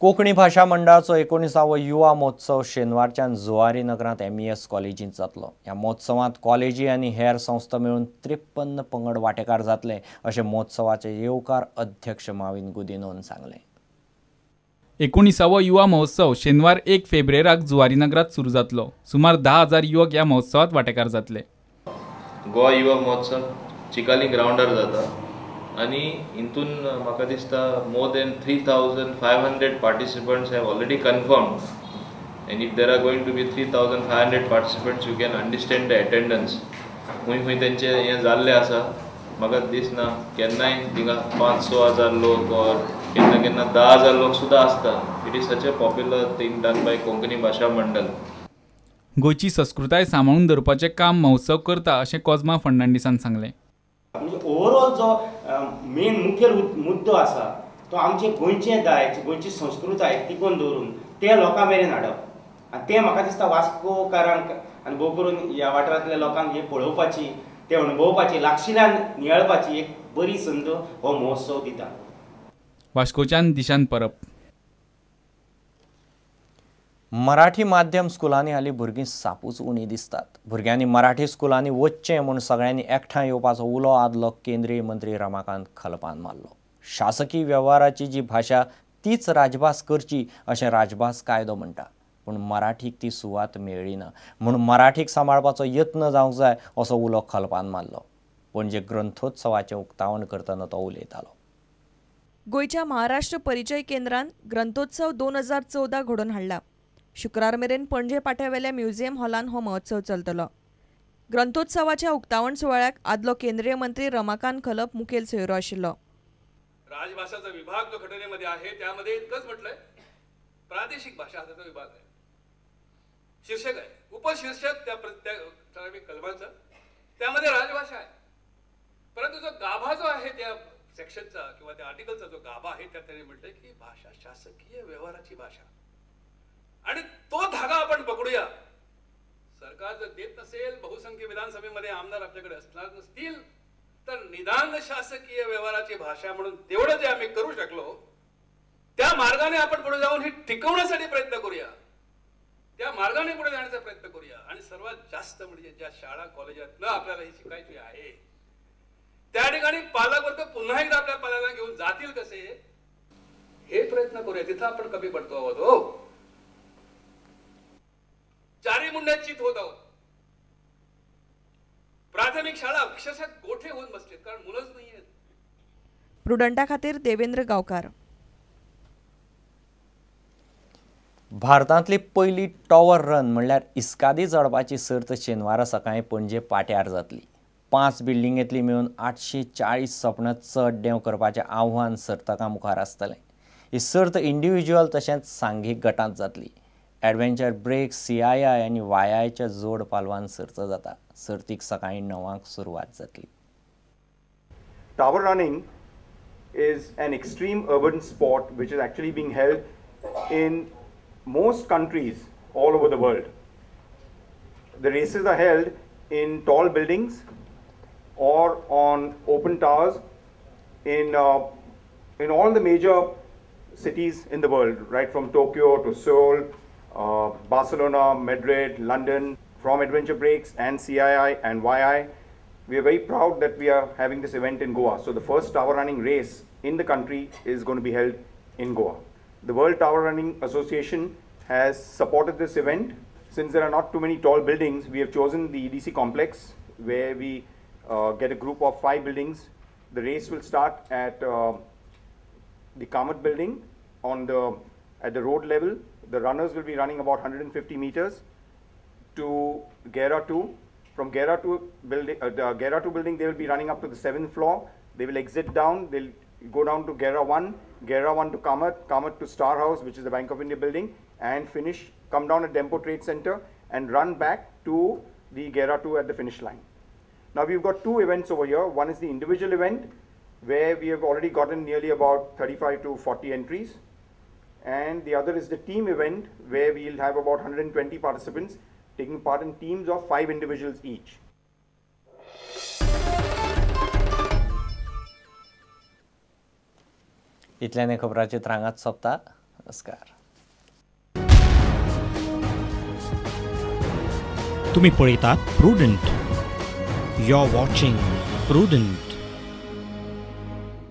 कोंकणी भाषा मंडळाचो 19वा युवा महोत्सव शेनवारच्यान जुवारी नगरांत MES कॉलेजींत जातलो। ह्या महोत्सवांत कॉलेजी आनी हेर संस्था मेळून 53 पंगड वांटेकार जातले अशें महोत्सवाचे येवकार अध्यक्ष माविन गुदिनोन सांगलें। 19वा युवा महोत्सव शेनवार 1 फेब्रुवारीक जुवारी नगरात सुरू जातलो। सुमार 10,000 युवक ह्या महोत्सवात वांटेकार जातले। गोवा युवा महोत्सव चिकाली ग्राउंडार जाता आणि हितून म्हाका दिसता more than 3,500 participants have already confirmed and if there are going to be 3,500 participants you can understand the attendance खंय तेंचे हें जाल्लें आसा। म्हाका दिसना केन्नाय थिंगा 500 हजार लोक और केन्ना 10,000 लोक सुद्दां आसता। It is such a popular thing done by Konkani भाषा मंडळ। गोंयची संस्कृताय सांबाळून दवरपाचें काम महोत्सव करता अशें कोझमा फर्नांडीसान सांगलें। म्हणजे ओवरऑल जो मेन मुखेल मुद्दो आसा तो आमचे गोंयचे दायज गोंयची संस्कृताय टिकोवन दवरून ते लोकां मेरेन हाडप आनी ते म्हाका दिसता वास्कोकारांक आनी भोव करून ह्या वाठारांतल्या लोकांक हे पळोवपाची ते अणभवपाची लागशिल्ल्यान नियाळपाची एक बरी संद हो महोत्सव दिता। वास्कोच्यान दिशान परब। मराठी माध्यम स्कुलांनी हालीं भुरगीं सापूच उणी दिसतात। भुरग्यांनी मराठी स्कुलांनी वचचें म्हूण सगळ्यांनी एकठांय येवपाचो उलो आदलो केंद्रीय मंत्री रमाकांत खलपान मारलो। शासकीय वेव्हाराची जी भाशा तीच राजभास करची अशें राजभास कायदो म्हणटा, पूण मराठीक ती सुवात मेळ्ळी ना म्हणून मराठीक सांबाळपाचो यत्न जावंक जाय असो उलो खलपान मारलो। पणजे ग्रंथोत्सवाचें उक्तावण करतना तो उलयतालो। गोंयच्या महाराष्ट्र परिचय केंद्रान ग्रंथोत्सव 2014 घडोवन हाडला। शुक्रार मेरेन पणजे पाट्यावेल्या म्युझियम हॉलान हो महोत्सव चलतलो। ग्रंथोत्सवाच्या उक्तावण सुवाळ्याक आदलो केंद्रीय मंत्री रमाकांत खलप मुखेल सोयरो आशिल्लो। राजभाषाचा विभाग जो घटनेमध्ये आहे त्यामध्ये इतकंच म्हटलंय प्रादेशिक भाषा हा त्याचा विभाग आहे, शीर्षक आहे, उपशीर्षक त्या ठराविक कलमाचं त्यामध्ये राजभाषा आहे। परंतु जो गाभा जो आहे त्या सेक्शनचा किंवा त्या आर्टिकलचा जो गाभा आहे त्यात त्यांनी म्हटलंय की भाषा शासकीय व्यवहाराची भाषा आणि तो धागा आपण पकडूया। सरकार जर देत नसेल, बहुसंख्य विधानसभेमध्ये आमदार आपल्याकडे असणार नसतील तर निदान शासकीय व्यवहाराची भाषा म्हणून तेवढं जे आम्ही करू शकलो त्या मार्गाने आपण पुढे जाऊन हे टिकवण्यासाठी प्रयत्न करूया, त्या मार्गाने पुढे जाण्याचा प्रयत्न करूया। आणि सर्वात जास्त म्हणजे ज्या शाळा कॉलेजात आपल्याला ही शिकायची आहे त्या ठिकाणी पालक वर्ग पुन्हा एकदा आपल्या पाल्याला घेऊन जातील कसे हे प्रयत्न करूया। तिथं आपण कमी पडतो आहोत हो, चारी मुंड्यात चित होत आहोत। प्राथमिक शाळा अक्षरशः गोठे होऊन बसलेत कारण मुलंच नाहीयेत। प्रुडंटा खातीर देवेंद्र गावकार। भारतांतली पयली टॉवर रन म्हणल्यार इस्कादी चडपाची सर्त शेनवारा सकाळीं पणजे पाट्यार जातली। 5 बिल्डिंगेंतली मेळून 840 सपनां चड देंव करपाचें आव्हान सर्तकां मुखार आसतलें। ही सर्त इंडिव्हिज्युअल तशेंच सांघीक गटांत जातली। एडव्हेंचर ब्रेक CII आनी YIच्या जोड पालवान सर्त जाता। सर्तीक सकाळीं 9 सुरवात जातली। Tower running is an extreme urban sport which is actually being held in most countries all over the world. The races are held in tall buildings or on open towers in all the major cities in the world, right from Tokyo to Seoul, Barcelona, Madrid, London. From Adventure Breaks and CII and YI, we are very proud that we are having this event in Goa. So the first tower running race in the country is going to be held in Goa. The World Tower Running Association has supported this event. Since there are not too many tall buildings, we have chosen the EDC complex where we get a group of 5 buildings. The race will start at the Kamat building at the road level. The runners will be running about 150 meters to Gera 2. From Gera 2 building, they will be running up to the 7th floor. They will exit down. They'll go down to Gera 1, Gera 1 to Kamat to Star House, which is the Bank of India building, and come down at Dempo Trade Center and run back to the Gera 2 at the finish line. Now we've got 2 events over here. One is the individual event where we have already gotten nearly about 35 to 40 entries. And the other is the team event where we'll have about 120 participants taking part in teams of 5 individuals each. इतल्यान खबरांची त्रांगात सोंपता। नमस्कार. तुम्ही पळयतात Prudent. You are watching prudent.